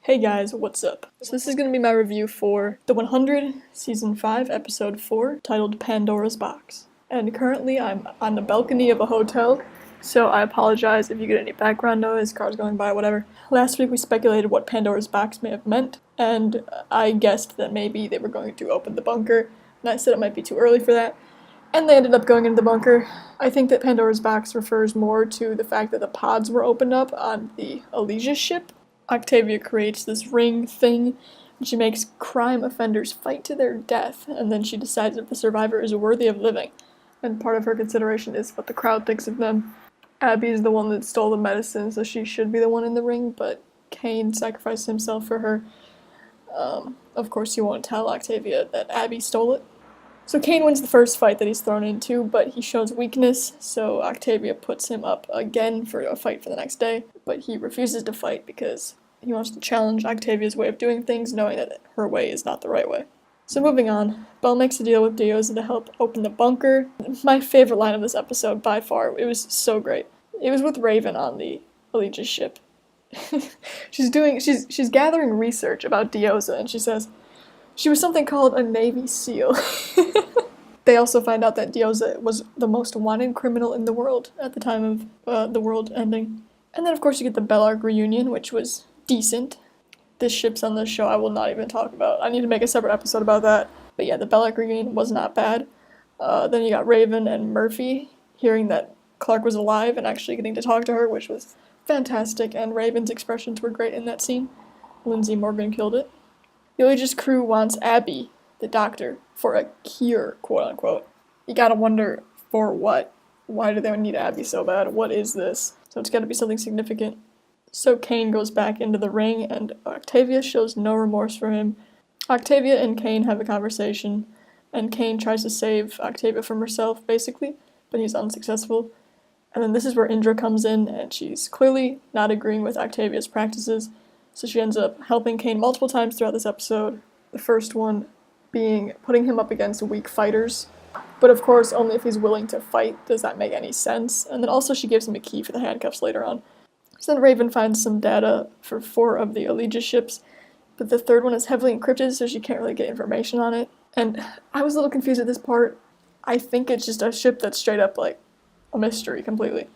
Hey guys, what's up? So this is going to be my review for The 100, Season 5, Episode 4, titled Pandora's Box. And currently I'm on the balcony of a hotel, so I apologize if you get any background noise, cars going by, whatever. Last week we speculated what Pandora's Box may have meant, and I guessed that maybe they were going to open the bunker, and I said it might be too early for that. And they ended up going into the bunker. I think that Pandora's Box refers more to the fact that the pods were opened up on the Elysia ship. Octavia creates this ring thing, and she makes crime offenders fight to their death, and then she decides if the survivor is worthy of living. And part of her consideration is what the crowd thinks of them. Abby is the one that stole the medicine, so she should be the one in the ring, but Cain sacrificed himself for her. Of course, you won't tell Octavia that Abby stole it. So Cain wins the first fight that he's thrown into, but he shows weakness, so Octavia puts him up again for a fight for the next day, but he refuses to fight because he wants to challenge Octavia's way of doing things, knowing that her way is not the right way. So moving on, Belle makes a deal with Diosa to help open the bunker. My favorite line of this episode, by far, it was so great. It was with Raven on the Elysia ship. she's gathering research about Diosa, and she says, she was something called a Navy SEAL. They also find out that Diosa was the most wanted criminal in the world at the time of the world ending. And then, of course, you get the Bellark reunion, which was decent. This ship's on this show I will not even talk about. I need to make a separate episode about that. But yeah, the Bellark reunion was not bad. Then you got Raven and Murphy hearing that Clark was alive and actually getting to talk to her, which was fantastic. And Raven's expressions were great in that scene. Lindsay Morgan killed it. The Elysia's crew wants Abby, the doctor, for a cure, quote-unquote. You gotta wonder, for what? Why do they need Abby so bad? What is this? So it's gotta be something significant. So Cain goes back into the ring, and Octavia shows no remorse for him. Octavia and Cain have a conversation, and Cain tries to save Octavia from herself, basically, but he's unsuccessful. And then this is where Indra comes in, and she's clearly not agreeing with Octavia's practices. So she ends up helping Cain multiple times throughout this episode. The first one being putting him up against weak fighters. But of course, only if he's willing to fight does that make any sense. And then also she gives him a key for the handcuffs later on. So then Raven finds some data for 4 of the Elysia ships. But the third one is heavily encrypted, so she can't really get information on it. And I was a little confused at this part. I think it's just a ship that's straight up like a mystery completely.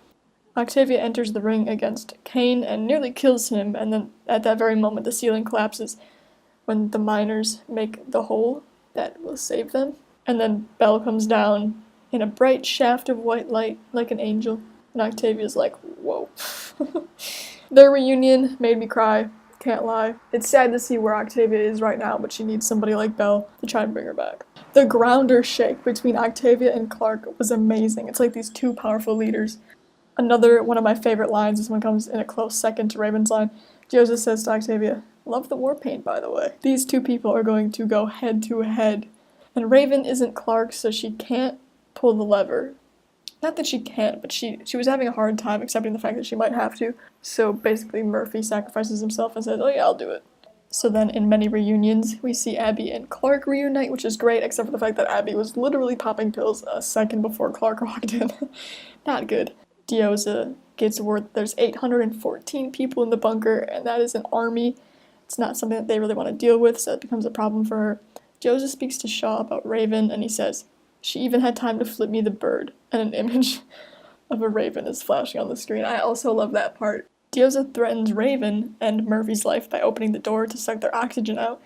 Octavia enters the ring against Cain and nearly kills him, and then at that very moment the ceiling collapses when the miners make the hole that will save them. And then Belle comes down in a bright shaft of white light like an angel, and Octavia's like, whoa. Their reunion made me cry, can't lie. It's sad to see where Octavia is right now, but she needs somebody like Belle to try and bring her back. The grounder shake between Octavia and Clark was amazing. It's like these two powerful leaders. Another one of my favorite lines, this one comes in a close second to Raven's line. Joseph says to Octavia, love the war paint, by the way. These two people are going to go head to head. And Raven isn't Clark, so she can't pull the lever. Not that she can't, but she was having a hard time accepting the fact that she might have to. So basically Murphy sacrifices himself and says, oh yeah, I'll do it. So then in many reunions, we see Abby and Clark reunite, which is great, except for the fact that Abby was literally popping pills a second before Clark walked in. Not good. Diosa gets word there's 814 people in the bunker, and that is an army. It's not something that they really want to deal with, so it becomes a problem for her. Diosa speaks to Shaw about Raven, and he says, she even had time to flip me the bird, and an image of a raven is flashing on the screen. I also love that part. Diosa threatens Raven and Murphy's life by opening the door to suck their oxygen out,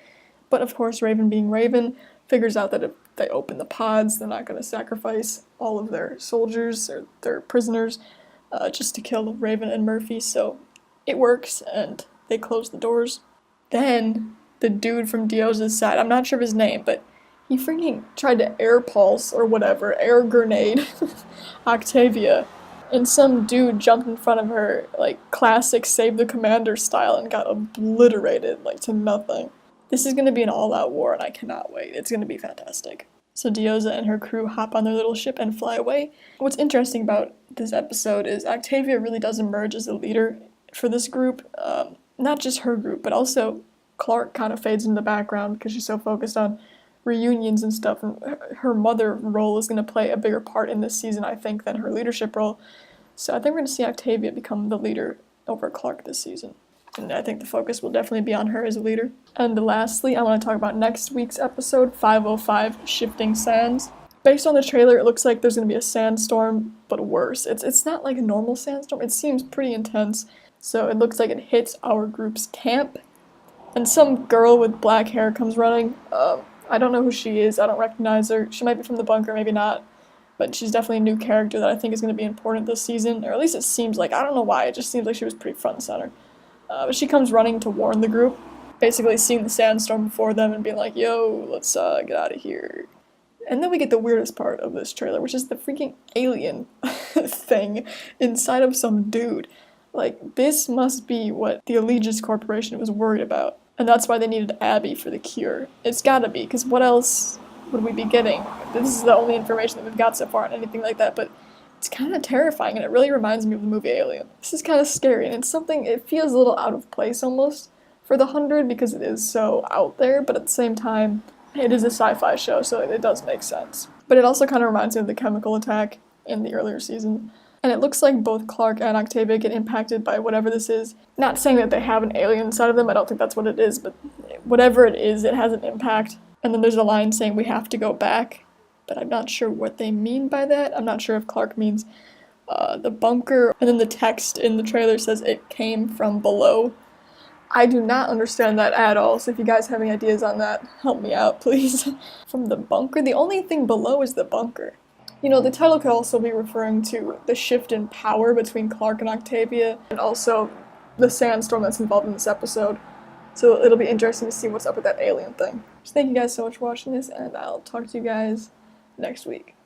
but of course Raven being Raven figures out that if they open the pods, they're not going to sacrifice all of their soldiers or their prisoners just to kill Raven and Murphy, so it works, and they close the doors. Then, the dude from Diosa's side, I'm not sure of his name, but he freaking tried to air pulse, or whatever, air grenade Octavia, and some dude jumped in front of her, like classic Save the Commander style, and got obliterated, like to nothing. This is going to be an all-out war, and I cannot wait. It's going to be fantastic. So Diosa and her crew hop on their little ship and fly away. What's interesting about this episode is Octavia really does emerge as a leader for this group. Not just her group, but also Clark kind of fades in the background because she's so focused on reunions and stuff. And her mother role is going to play a bigger part in this season, I think, than her leadership role. So I think we're going to see Octavia become the leader over Clark this season. And I think the focus will definitely be on her as a leader. And lastly, I want to talk about next week's episode, 505, Shifting Sands. Based on the trailer, it looks like there's going to be a sandstorm, but worse. It's not like a normal sandstorm. It seems pretty intense. So it looks like it hits our group's camp. And some girl with black hair comes running. I don't know who she is. I don't recognize her. She might be from the bunker, maybe not. But she's definitely a new character that I think is going to be important this season. Or at least it seems like. I don't know why. It just seems like she was pretty front and center. But she comes running to warn the group. Basically seeing the sandstorm before them and being like, yo, let's get out of here. And then we get the weirdest part of this trailer, which is the freaking alien thing inside of some dude. Like, this must be what the Allegiance Corporation was worried about. And that's why they needed Abby for the cure. It's gotta be, because what else would we be getting? This is the only information that we've got so far on anything like that, but it's kind of terrifying, and it really reminds me of the movie Alien. This is kind of scary, and it's something, it feels a little out of place almost for the 100, because it is so out there, but at the same time, it is a sci-fi show, so it does make sense. But it also kind of reminds me of the chemical attack in the earlier season. And it looks like both Clark and Octavia get impacted by whatever this is. Not saying that they have an alien inside of them, I don't think that's what it is, but whatever it is, it has an impact. And then there's a line saying we have to go back, but I'm not sure what they mean by that. I'm not sure if Clark means the bunker, and then the text in the trailer says it came from below. I do not understand that at all, so if you guys have any ideas on that, help me out, please. From the bunker? The only thing below is the bunker. You know, the title could also be referring to the shift in power between Clark and Octavia, and also the sandstorm that's involved in this episode. So it'll be interesting to see what's up with that alien thing. So thank you guys so much for watching this, and I'll talk to you guys next week.